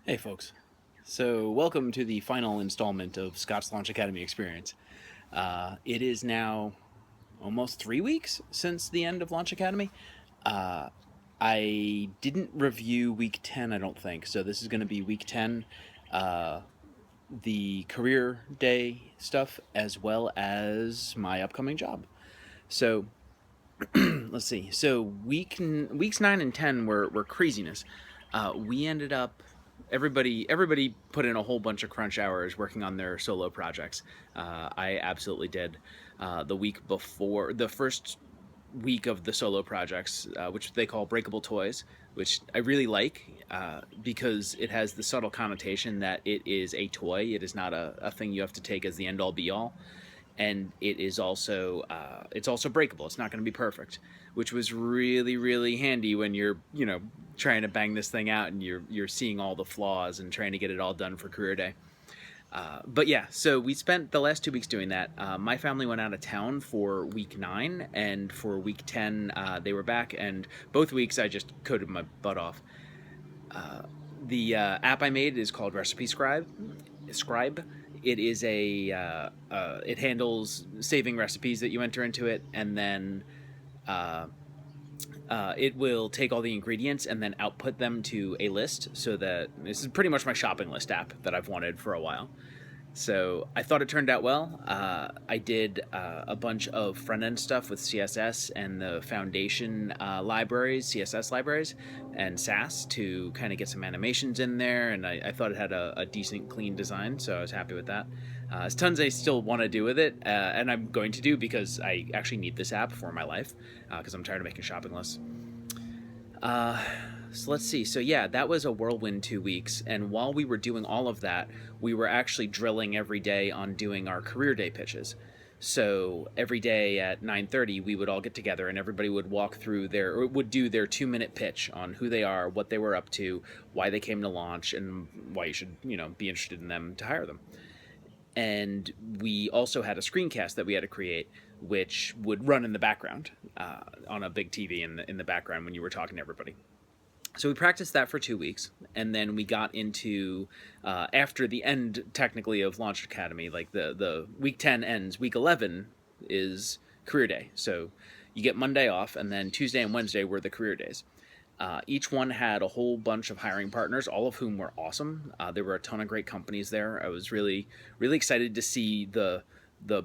Hey, folks. So, welcome to the final installment of Scott's Launch Academy experience. It is now almost 3 weeks since the end of Launch Academy. Uh, I didn't review week 10, I don't think. So, this is going to be week 10, uh, the career day stuff, as well as my upcoming job. So, let's see. So weeks 9 and 10 were craziness. We ended up everybody put in a whole bunch of crunch hours working on their solo projects. I absolutely did. The week before the first week of the solo projects, which they call breakable toys, which I really like because it has the subtle connotation that it is a toy. It is not a thing you have to take as the end all be all, and it's also breakable. It's not going to be perfect, which was really handy when you're trying to bang this thing out and you're seeing all the flaws and trying to get it all done for career day. But yeah, so we spent the last 2 weeks doing that. My family went out of town for week 9, and for week 10, they were back, and both weeks I just coded my butt off. The app I made is called Recipe Scribe. Scribe. It is it handles saving recipes that you enter into it, and then uh, it will take all the ingredients and then output them to a list. So that this is pretty much my shopping list app that I've wanted for a while. So I thought it turned out well. I did a bunch of front end stuff with CSS and the foundation libraries, CSS libraries, and Sass to kind of get some animations in there. And I thought it had a decent, clean design, so I was happy with that. There's tons I still want to do with it, and I'm going to do because I actually need this app for my life because I'm tired of making shopping lists. Uh, so let's see. So yeah, that was a whirlwind 2 weeks, and while we were doing all of that, we were actually drilling every day on doing our career day pitches. So every day at 9:30, we would all get together, and everybody would walk through or would do their 2 minute pitch on who they are, what they were up to, why they came to launch, and why you should be interested in them to hire them. And we also had a screencast that we had to create, which would run in the background on a big TV in the background when you were talking to everybody. So we practiced that for 2 weeks, and then we got into after the end technically of Launch Academy, like the week 10 ends, week 11 is career day. So you get Monday off, and then Tuesday and Wednesday were the career days. Each one had a whole bunch of hiring partners, all of whom were awesome. There were a ton of great companies there. I was really excited to see the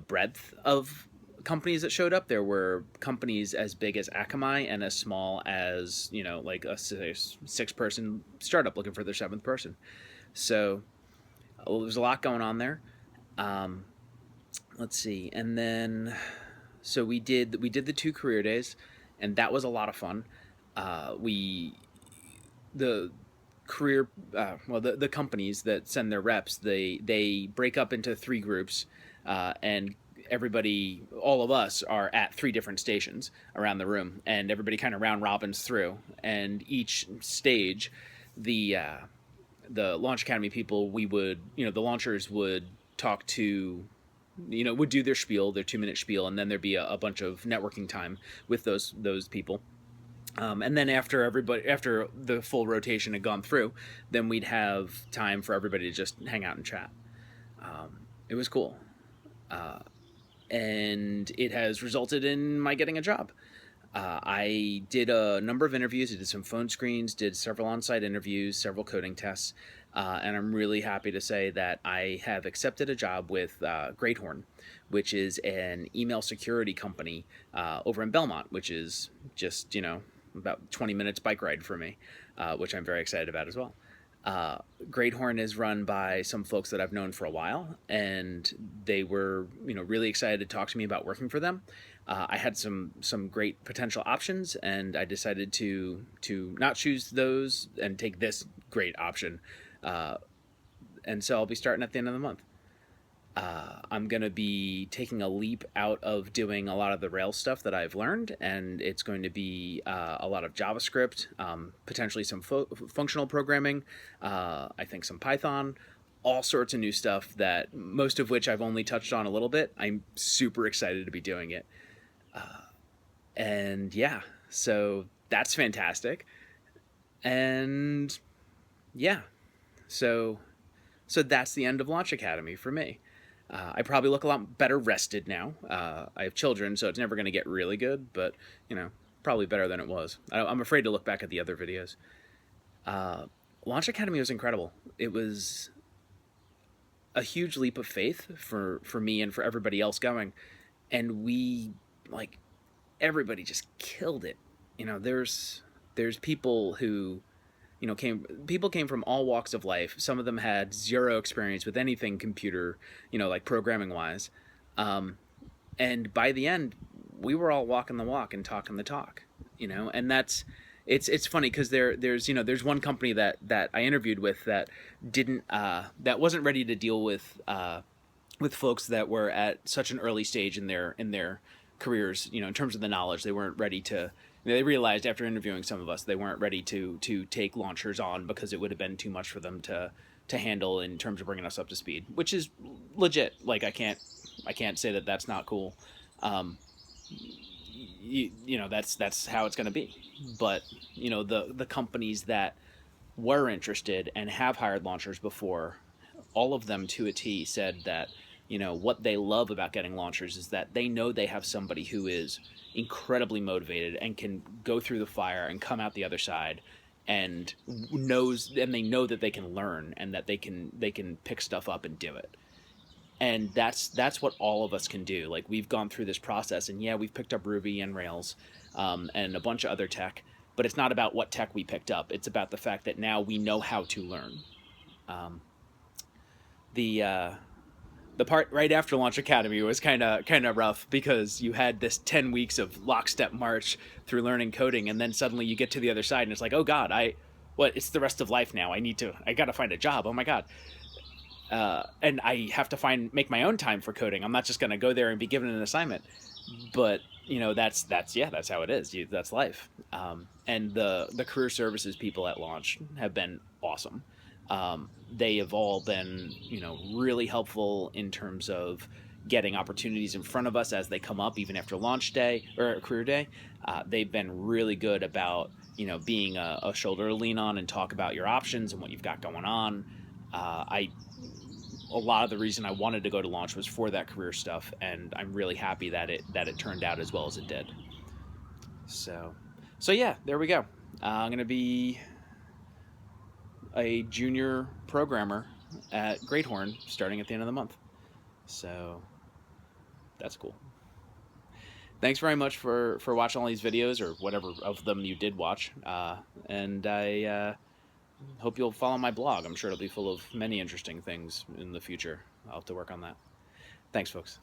breadth of companies that showed up. There were companies as big as Akamai and as small as like a 6 person startup looking for their seventh person. So there's a lot going on there. Um, let's see, and then so we did the two career days, and that was a lot of fun. We the career well the companies that send their reps, they break up into three groups, and everybody, all of us, are at three different stations around the room, and everybody kind of round robins through, and each stage, the the launch academy people, we would the launchers would talk to, would do their spiel, their 2 minute spiel, and then there'd be a bunch of networking time with those people. And then after the full rotation had gone through, then we'd have time for everybody to just hang out and chat. It was cool, and it has resulted in my getting a job. I did a number of interviews. I did some phone screens, did several on-site interviews, several coding tests, and I'm really happy to say that I have accepted a job with Great Horn, which is an email security company over in Belmont, which is just about 20 minutes bike ride for me, which I'm very excited about as well. Uh, Great Horn is run by some folks that I've known for a while, and they were, really excited to talk to me about working for them. I had some great potential options, and I decided to not choose those and take this great option. Uh, and so I'll be starting at the end of the month. I'm going to be taking a leap out of doing a lot of the Rails stuff that I've learned, and it's going to be a lot of JavaScript, potentially some functional programming, I think some Python, all sorts of new stuff that most of which I've only touched on a little bit. I'm super excited to be doing it. And yeah, so that's fantastic. And yeah, So that's the end of Launch Academy for me. I probably look a lot better rested now. I have children, so it's never going to get really good, but, probably better than it was. I'm afraid to look back at the other videos. Launch Academy was incredible. It was a huge leap of faith for me and for everybody else going. And we, like, everybody just killed it. There's people who people came from all walks of life. Some of them had zero experience with anything computer, like programming wise. And by the end, we were all walking the walk and talking the talk, and it's funny because there's one company that I interviewed with that didn't that wasn't ready to deal with folks that were at such an early stage in their careers, in terms of the knowledge. They weren't ready to. They realized after interviewing some of us, they weren't ready to take launchers on because it would have been too much for them to handle in terms of bringing us up to speed, which is legit. Like, I can't say that that's not cool. That's how it's going to be. But the companies that were interested and have hired launchers before, all of them to a T said that what they love about getting launchers is that they know they have somebody who is incredibly motivated and can go through the fire and come out the other side and they know that they can learn and that they can pick stuff up and do it. And that's what all of us can do. Like, we've gone through this process, and yeah, we've picked up Ruby and Rails and a bunch of other tech, but it's not about what tech we picked up. It's about the fact that now we know how to learn. The part right after Launch Academy was kind of rough because you had this 10 weeks of lockstep march through learning coding, and then suddenly you get to the other side and it's like, oh God, it's the rest of life now. I got to find a job. Oh my God. And I have to make my own time for coding. I'm not just going to go there and be given an assignment, but that's how it is. That's life. And the career services people at Launch have been awesome. They have all been, really helpful in terms of getting opportunities in front of us as they come up, even after launch day or career day. They've been really good about, being a shoulder to lean on and talk about your options and what you've got going on. A lot of the reason I wanted to go to Launch was for that career stuff, and I'm really happy that it turned out as well as it did. So yeah, there we go. I'm going to be a junior programmer at Great Horn starting at the end of the month. So that's cool. Thanks very much for watching all these videos, or whatever of them you did watch. And I hope you'll follow my blog. I'm sure it'll be full of many interesting things in the future. I'll have to work on that. Thanks, folks.